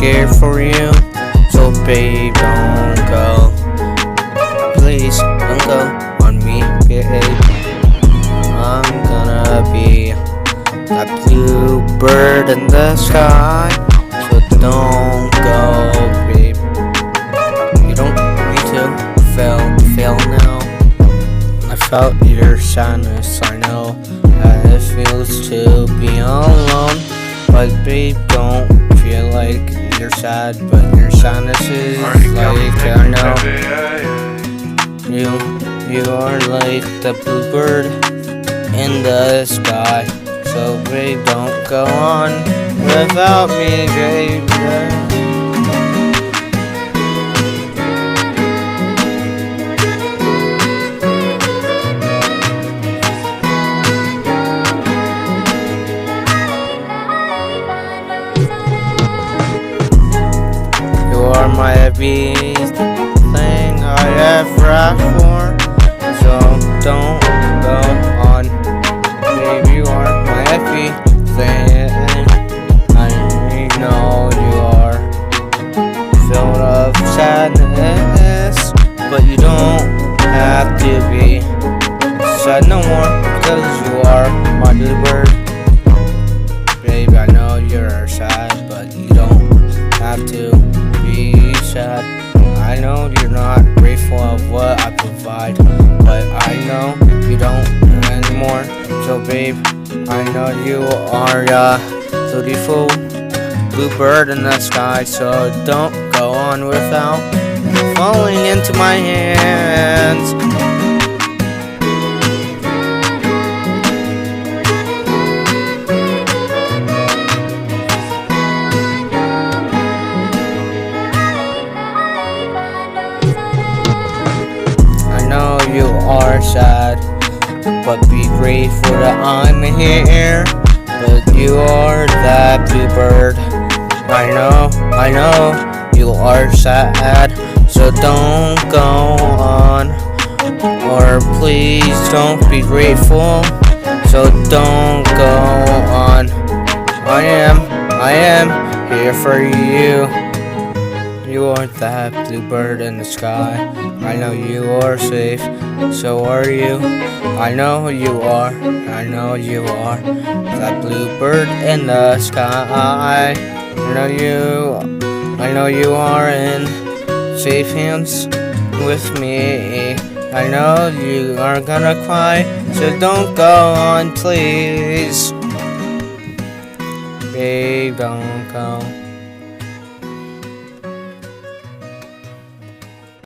care for you. So babe, don't go. Please don't go on me, babe. I'm gonna be that blue bird in the sky. So don't go, babe. You don't need to fail now. I felt your sadness, I know how it feels to be alone. But babe, don't feel like you're sad, but your sadness is like, I know. You are like the bluebird in the sky. So babe, don't go on without me, babe. You are my everything I ever asked for. So don't go on, babe. You are my everything. I know you are filled of sadness, but you don't have to be sad no more, because you are my bluebird. Babe, I know you're sad, but you don't have to be sad. I know you're not grateful of what I provide, but I know you don't anymore. So babe, I know you are a beautiful bluebird in the sky. So don't go on without falling into my hands. I know you are sad, but be grateful that I'm here. But you are that bluebird. I know you are sad. So don't go on, or please don't be grateful. So don't go on. I am here for you. You are that bluebird in the sky. I know you are safe, so are you. I know you are that bluebird in the sky. I know you are in safe hands with me. I know you are gonna cry, so don't go on, please. Babe, don't go.